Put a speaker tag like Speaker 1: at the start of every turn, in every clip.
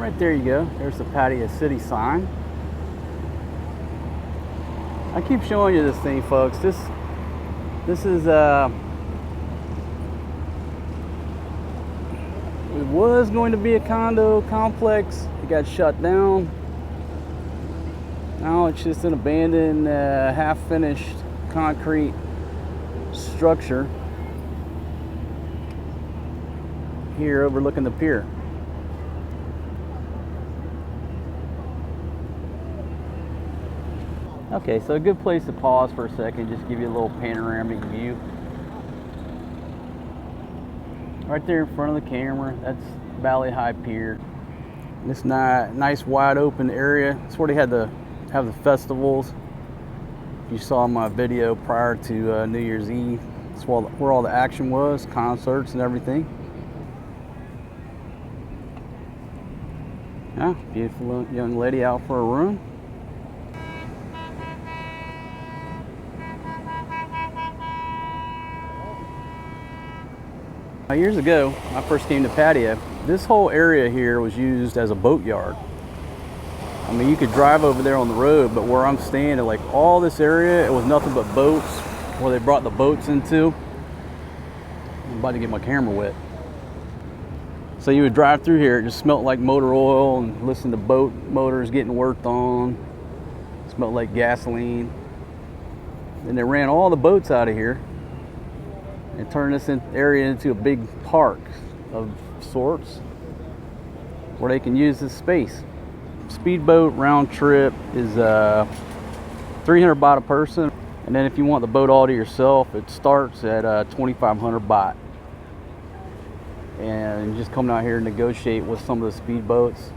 Speaker 1: Right there you go. There's the Patio City sign. I keep showing you this thing, folks. This is it was going to be a condo complex. It got shut down. Now it's just an abandoned, half-finished concrete structure here overlooking the pier. Okay, so a good place to pause for a second, just give you a little panoramic view. Right there in front of the camera, that's Bali Hai Pier. This nice wide open area. It's where they had have the festivals. You saw my video prior to New Year's Eve. It's where all the action was, concerts and everything. Yeah, beautiful young lady out for a room. Years ago, when I first came to Patio, this whole area here was used as a boat yard. I mean, you could drive over there on the road, but where I'm standing, like all this area, it was nothing but boats, where they brought the boats into. I'm about to get my camera wet. So you would drive through here, it just smelled like motor oil, and listen to boat motors getting worked on. It smelled like gasoline. And they ran all the boats out of here and turned this area into a big park of sorts where they can use this space. Speedboat round trip is 300 baht a person, and then if you want the boat all to yourself, it starts at 2,500 baht. And you just come out here and negotiate with some of the speedboats.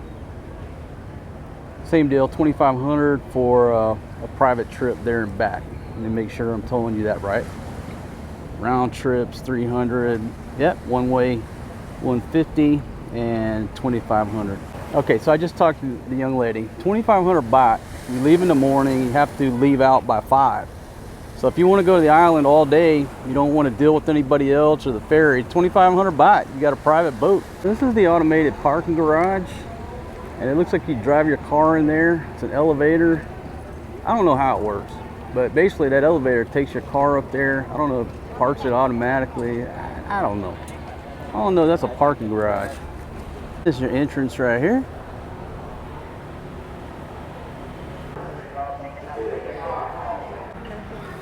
Speaker 1: Same deal, 2,500 for a private trip there and back. Let me make sure I'm telling you that right. Round trips 300, yep, one way 150 and 2,500. Okay, so I just talked to the young lady. 2,500 baht. You leave in the morning, you have to leave out by 5. So if you want to go to the island all day, you don't want to deal with anybody else or the ferry, 2,500 baht, you got a private boat. This is the automated parking garage, and it looks like you drive your car in there. It's an elevator. I don't know how it works, but basically that elevator takes your car up there. I don't know if it parks it automatically. I don't know. Oh no, that's a parking garage. This is your entrance right here.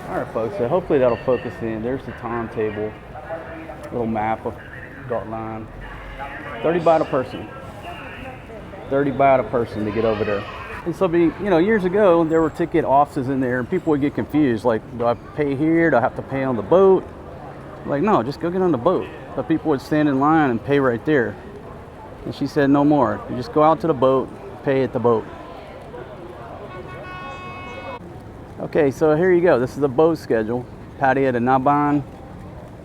Speaker 1: All right, folks, so hopefully that'll focus in. There's the timetable, little map of Koh Larn. 30 baht a person. 30 baht a person to get over there. And so, years ago, there were ticket offices in there, and people would get confused. Like, do I pay here? Do I have to pay on the boat? Like, no, just go get on the boat. But people would stand in line and pay right there. And she said, no more. You just go out to the boat, pay at the boat. Okay, so here you go. This is the boat schedule. Patio to Baan.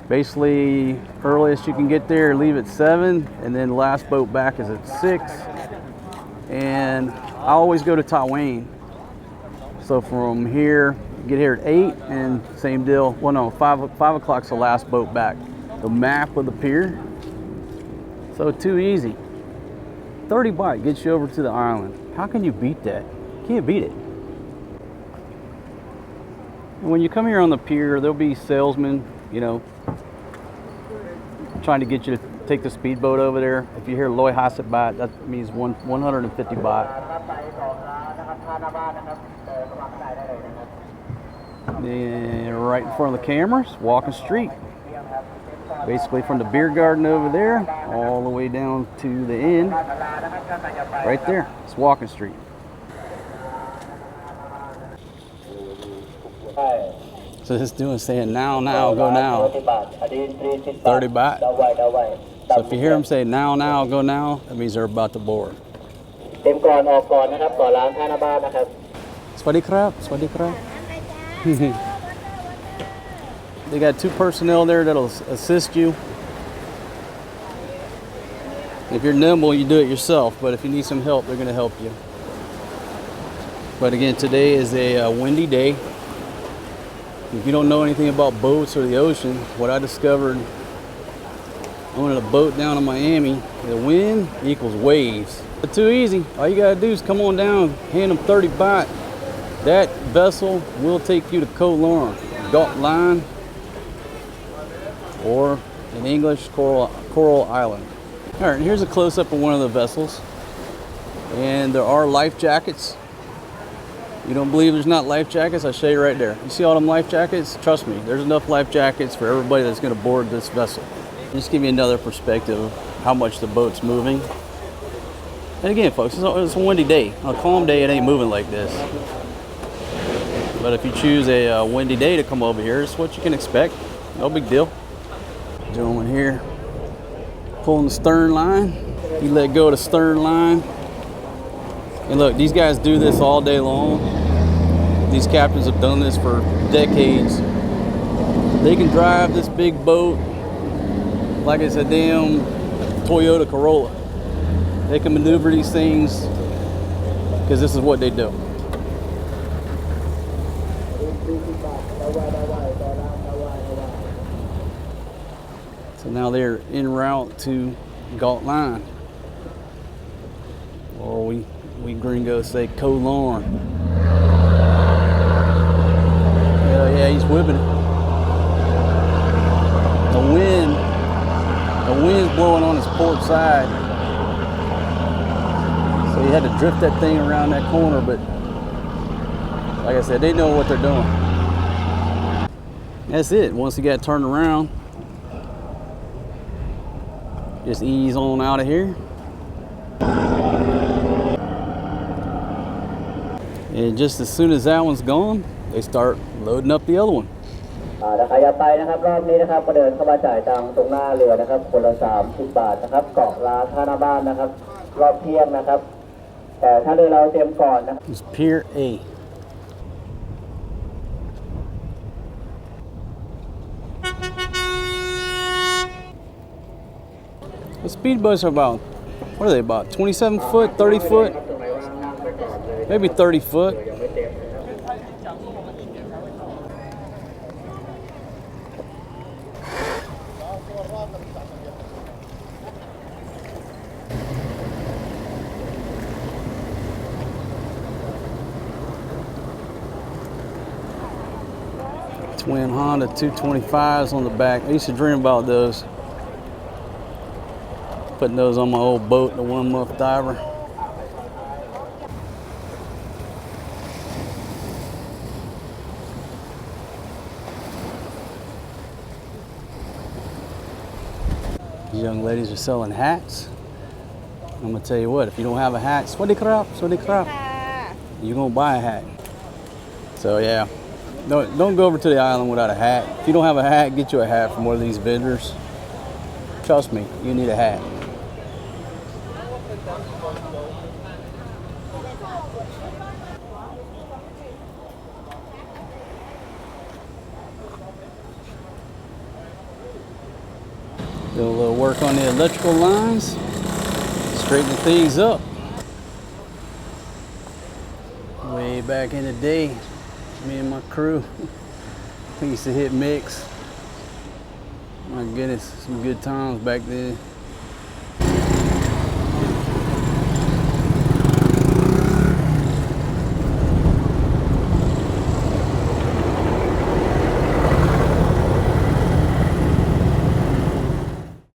Speaker 1: Basically, earliest you can get there, leave at 7, and then the last boat back is at 6. And I always go to Waen. So from here, get here at 8, and same deal. Well, no, 5 o'clock's the last boat back. The map of the pier. So too easy. 30 baht gets you over to the island. How can you beat that? Can't beat it. When you come here on the pier, there'll be salesmen, trying to get you to take the speedboat over there. If you hear Loi Hasit Baht, that means 150 baht. Then right in front of the cameras, walking street. Basically from the beer garden over there, all the way down to the end. Right there, it's walking street. So this dude is saying now, go now. 30 baht. So if you hear him say now, go now, that means they're about to board. Swadee krab, swadee krab. They got 2 personnel there that'll assist you. If you're nimble, you do it yourself, but if you need some help, they're gonna help you. But again, today is a windy day. If you don't know anything about boats or the ocean, what I discovered owning a boat down in Miami, the wind equals waves. It's too easy. All you gotta do is come on down, hand them 30 baht. That vessel will take you to Koh Larn, Koh Larn, or in English, Coral Island. All right, here's a close-up of one of the vessels. And there are life jackets. You don't believe there's not life jackets? I'll show you right there. You see all them life jackets? Trust me, there's enough life jackets for everybody that's gonna board this vessel. Just give you another perspective of how much the boat's moving. And again, folks, it's a windy day. On a calm day, it ain't moving like this. But if you choose a windy day to come over here, it's what you can expect. No big deal. Gentleman here, pulling the stern line. He let go of the stern line. And look, these guys do this all day long. These captains have done this for decades. They can drive this big boat like it's a damn Toyota Corolla. They can maneuver these things because this is what they do. So now they're en route to Koh Larn, or we gringos say Koh Larn. Hell yeah, he's whipping it. The wind's blowing on his port side. So he had to drift that thing around that corner, but like I said, they know what they're doing. That's it. Once he got turned around, just ease on out of here. And just as soon as that one's gone, they start loading up the other one.
Speaker 2: ถ้าใครจะไปนะครับรอบนี้นะครับก็เดินเข้ามาจ่ายตังค์ตรงหน้าเรือนะครับคนละ30 บาทนะครับเกาะล้านท่าหน้าบ้านนะครับรอบเที่ยงนะครับแต่ถ้าเรือเราเตรียมก่อนนะครับ
Speaker 1: It's Pier A. The speedboats are about, what are they, about 27 foot, 30 foot? Maybe 30 foot. Twin Honda 225s on the back. I used to dream about those. Putting those on my old boat, the 1 month diver. These young ladies are selling hats. I'm gonna tell you what, if you don't have a hat, swaddy crap, you're gonna buy a hat. So yeah, don't go over to the island without a hat. If you don't have a hat, get you a hat from one of these vendors. Trust me, you need a hat. Do a little work on the electrical lines, straighten things up. Way back in the day, me and my crew, we used to hit mix. My goodness, some good times back then.